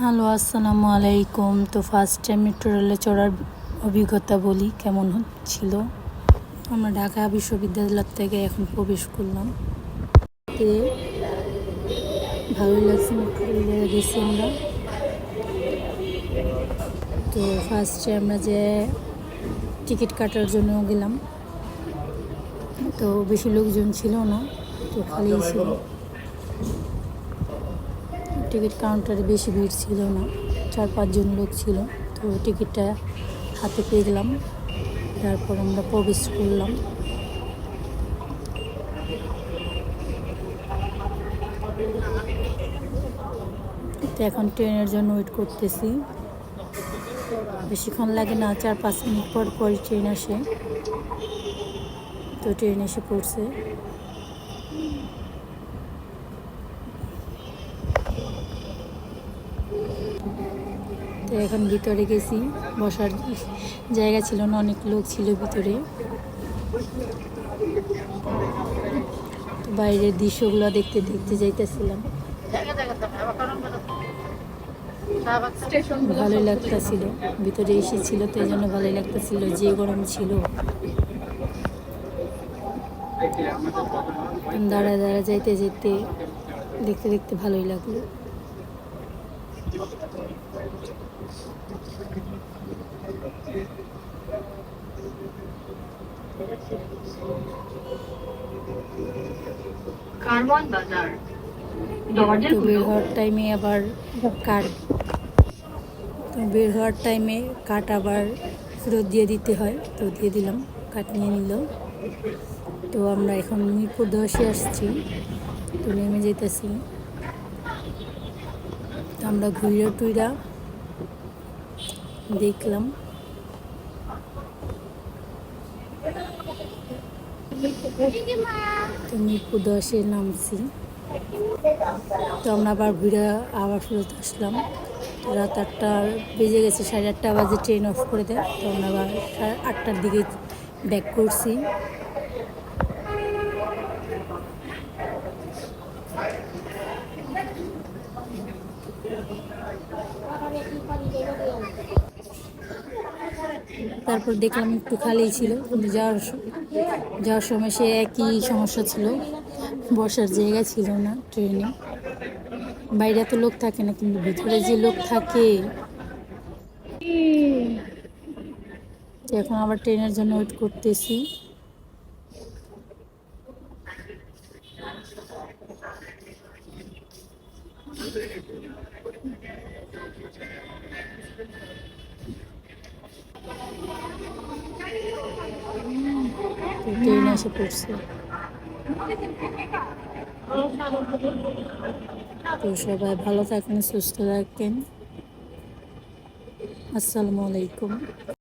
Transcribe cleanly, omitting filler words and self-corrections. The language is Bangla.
হ্যালো, আসসালামু আলাইকুম। তো ফার্স্ট টাইম মেট্রো রেলে চড়ার অভিজ্ঞতা বলি কেমন ছিল। আমরা ঢাকা বিশ্ববিদ্যালয় থেকে এখন প্রবেশ করলাম। ভালোই লাগছে, মেট্রো রেলে গেছি আমরা। তো ফার্স্টে আমরা যে টিকিট কাটার জন্য গেলাম, তো বেশি লোকজন ছিল না, তো খালি ছিল। টিকিট কাউন্টারে বেশি ভিড় ছিল না, 4-5 জন লোক ছিল। তো টিকিটটা হাতে পেয়ে গেলাম, তারপর আমরা প্রবেশ করলাম। তো এখন ট্রেনের জন্য ওয়েট করতেছি। বেশিক্ষণ লাগে না, 4-5 মিনিট পর পর ট্রেন আসে। তো ট্রেন এসে পড়ছে। তো এখন ভিতরে গেছি, বসার জায়গা ছিল না, অনেক লোক ছিল ভিতরে। তো বাইরের দৃশ্যগুলো দেখতে দেখতে যাইতেছিলাম, ভালোই লাগতেছিল। ভিতরে এসেছিল তো এই জন্য ভালোই লাগতেছিল, যে গরম ছিল। দাঁড়ায় দাঁড়ায় যাইতে যেতে দেখতে দেখতে ভালোই লাগলো। তো বের হওয়ার টাইমে আবার কাঠ আবার ফেরত দিয়ে দিতে হয়, তো দিয়ে দিলাম, কাঠ নিয়ে নিল। তো আমরা এখন মিরপুর 10-এ আসছি, তো নেমে যেতেছি। তো আমরা ঘুরে টুইরা দেখলাম। তো মিরপুর 10-এ নামছি। তো আমরা আবার ঘুরে আবার ফেরত আসলাম। তো রাত 8টা বেজে গেছে, 8:30 বাজে ট্রেন অফ করে দেয়। তো আমরা আবার 8টার দিকে ব্যাক করছি। তারপর দেখলাম একটু খালি ছিল, কিন্তু যাওয়ার সময় সে একই সমস্যা ছিল, বসার জায়গা ছিল না ট্রেনে। বাইরে তো লোক থাকে না, কিন্তু ভিতরে যে লোক থাকে। এখন আবার ট্রেনের জন্য ওয়েট করতেছি। ট্রেন এসে পড়ছে। তো সবাই ভালো থাকেন, সুস্থ থাকেন। আসসালামু আলাইকুম।